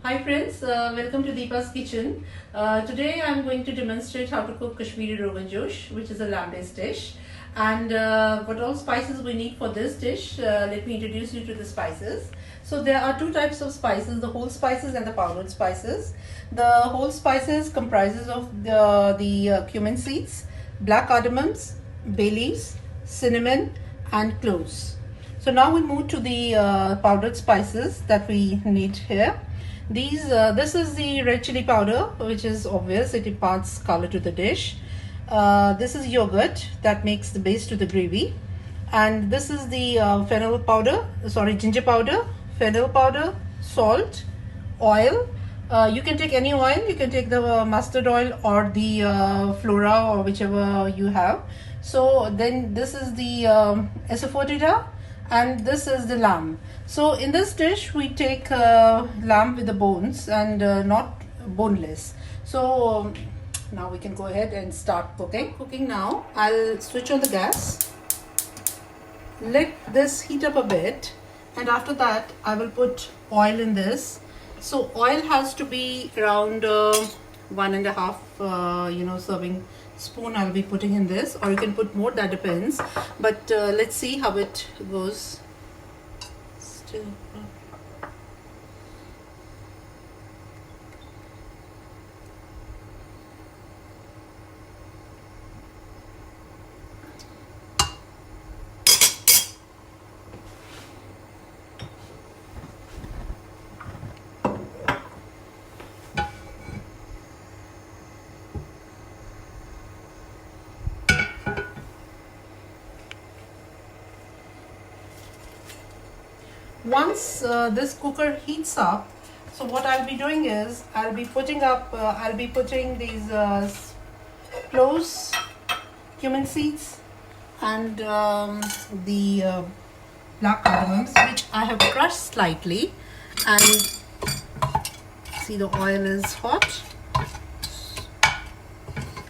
Hi friends, welcome to Deepa's kitchen. Today I am going to demonstrate how to cook Kashmiri Roganjosh, which is a lamb-based dish. And what all spices we need for this dish, let me introduce you to the spices. So there are two types of spices, the whole spices and the powdered spices. The whole spices comprises of the cumin seeds, black cardamoms, bay leaves, cinnamon and cloves. So now we move to the powdered spices that we need here. This is the red chili powder, which is obvious, it imparts color to the dish. This is yogurt that makes the base to the gravy, and this is the ginger powder, fennel powder, salt, oil. You can take any oil, you can take the mustard oil or the Flora or whichever you have. So then this is the Asafoetida, and this is the lamb. So in this dish we take lamb with the bones and not boneless. So now we can go ahead and start cooking now. I'll switch on the gas, let this heat up a bit, and after that I will put oil in this. So oil has to be around 1.5 serving spoon I'll be putting in this, or you can put more, that depends, but let's see how it goes. Still once this cooker heats up, so what I'll be doing is I'll be putting these cloves, cumin seeds and the black cardamoms, which I have crushed slightly, and see the oil is hot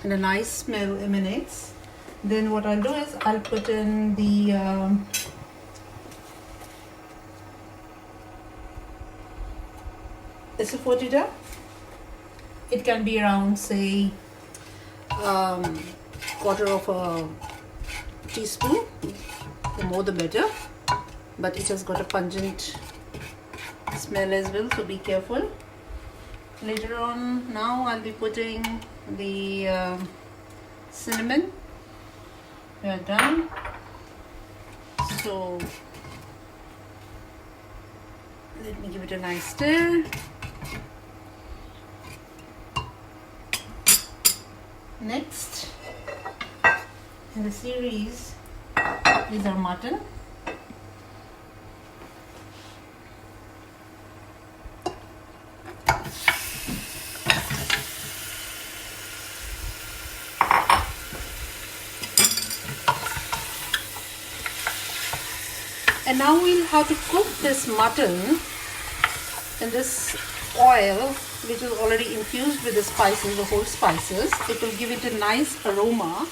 and a nice smell emanates. Then what I'll do is I'll put in the Asafoetida. It can be around, say, quarter of a teaspoon, the more the better, but it has got a pungent smell as well, so be careful. Later on, now I'll be putting the cinnamon. We are done. So let me give it a nice stir. Next in the series is our mutton. And now we'll have to cook this mutton in this oil, which is already infused with the spices, the whole spices. It will give it a nice aroma.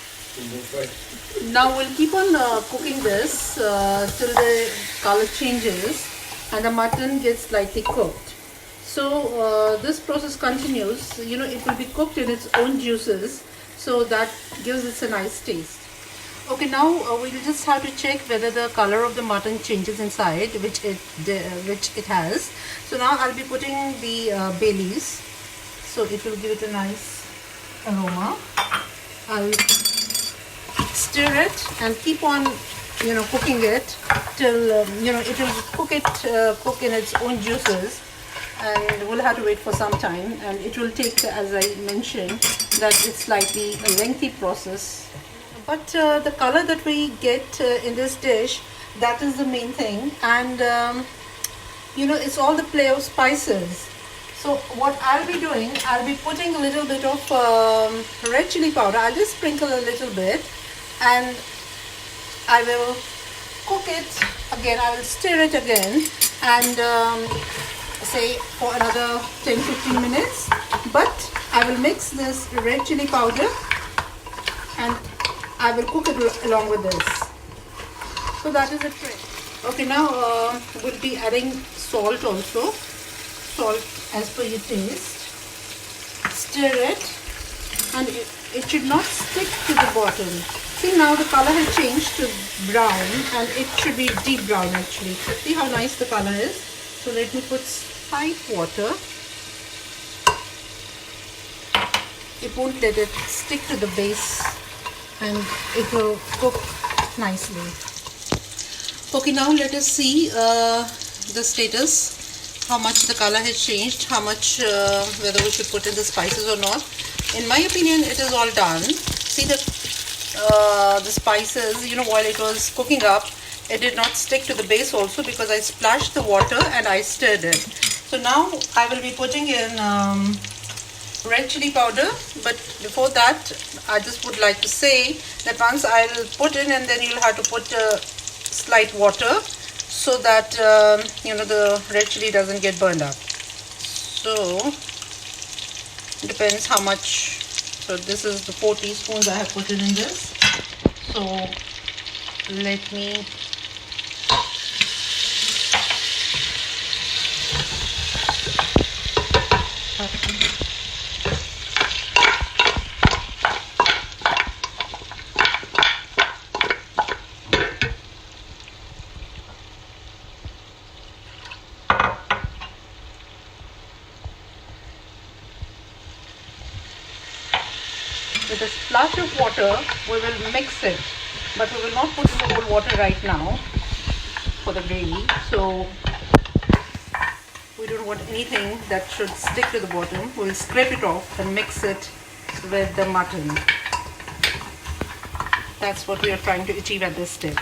Now we'll keep on cooking this till the color changes and the mutton gets slightly cooked. So this process continues. It will be cooked in its own juices, so that gives it a nice taste. Okay, now we'll just have to check whether the color of the mutton changes inside, which it has. So now I'll be putting the bay leaves, so it will give it a nice aroma. I'll stir it and keep on cooking it till it will cook in its own juices, and we'll have to wait for some time, and it will take, as I mentioned, that it's slightly a lengthy process. But the color that we get in this dish, that is the main thing, and it's all the play of spices. So what I'll be doing, I'll be putting a little bit of red chili powder. I'll just sprinkle a little bit, and I will cook it again. I will stir it again, and say for another 10-15 minutes. But I will mix this red chili powder and I will cook it along with this. So that is it. Okay, now we'll be adding salt also. salt as per your taste. Stir it, and it should not stick to the bottom. See, now the color has changed to brown, and it should be deep brown actually. See how nice the color is. So let me put slight water. It won't let it stick to the base, and it will cook nicely. Okay, now let us see the status. How much the color has changed, how much, whether we should put in the spices or not. In my opinion, it is all done. See the spices, you know, while it was cooking up, it did not stick to the base also because I splashed the water and I stirred it. So now I will be putting in red chili powder, but before that, I just would like to say that once I'll put in, and then you'll have to put slight water, so that you know, the red chili doesn't get burned up. So depends how much. So this is the 4 teaspoons I have put it in this. So let me with a splash of water, we will mix it, but we will not put in the whole water right now for the gravy. So we don't want anything that should stick to the bottom. We will scrape it off and mix it with the mutton. That's what we are trying to achieve at this step.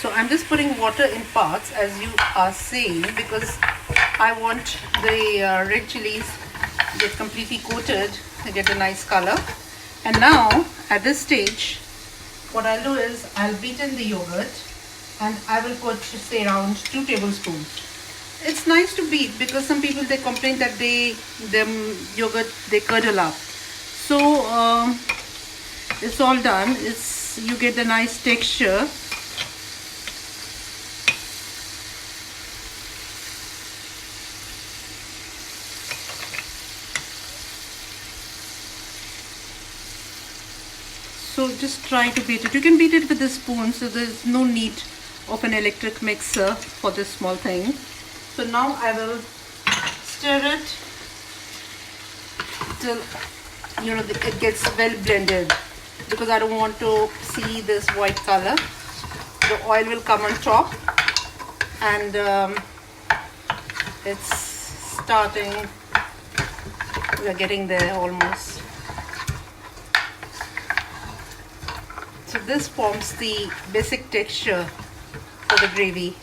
So I'm just putting water in parts, as you are seeing, because I want the red chilies get completely coated to get a nice color. And now at this stage, what I'll do is I'll beat in the yogurt, and I will put, say, around 2 tablespoons. It's nice to beat because some people, they complain that yogurt, they curdle up. So it's all done. You get a nice texture. So just try to beat it. You can beat it with a spoon, so there's no need of an electric mixer for this small thing. So now I will stir it till, you know, it gets well blended, because I don't want to see this white color. The oil will come on top, and it's starting, we're getting there almost. So this forms the basic texture for the gravy.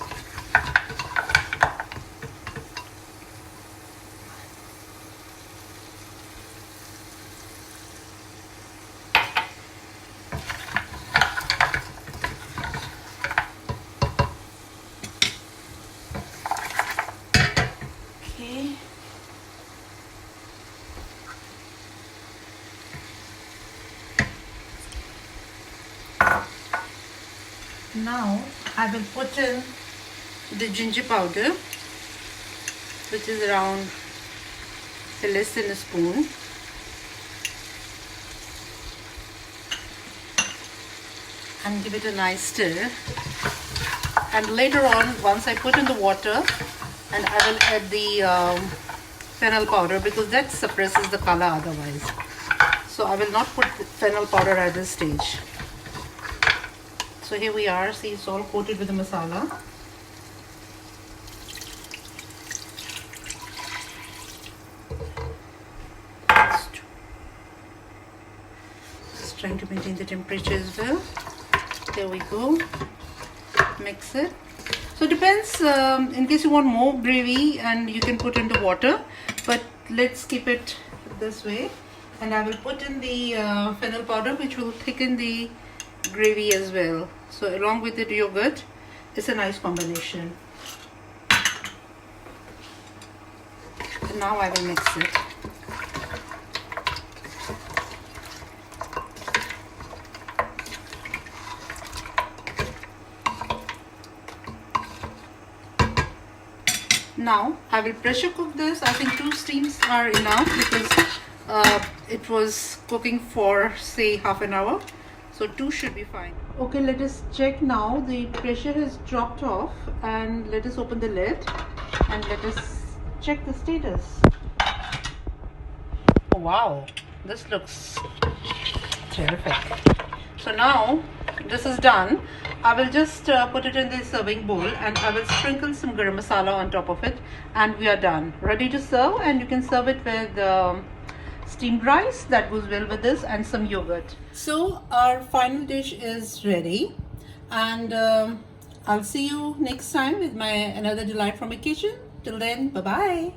Okay. Now I will put in the ginger powder, which is around less than a spoon, and give it a nice stir. And later on, once I put in the water, and I will add the fennel powder, because that suppresses the color otherwise. So I will not put the fennel powder at this stage. So here we are, see, it's all coated with the masala. Just trying to maintain the temperature as well. There we go. Mix it. So it depends, in case you want more gravy, and you can put in the water, but let's keep it this way. And I will put in the fennel powder, which will thicken the gravy as well. So along with the yogurt, it's a nice combination. And now I will mix it. Now I will pressure cook this. I think 2 steams are enough because it was cooking for say half an hour, so 2 should be fine. Okay, let us check now. The pressure has dropped off, and let us open the lid and let us check the status. Oh, wow, this looks terrific. So now this is done. I will just put it in the serving bowl, and I will sprinkle some garam masala on top of it, and we are done, ready to serve. And you can serve it with steamed rice, that goes well with this, and some yogurt. So our final dish is ready, and I'll see you next time with my another delight from my kitchen. Till then, bye bye.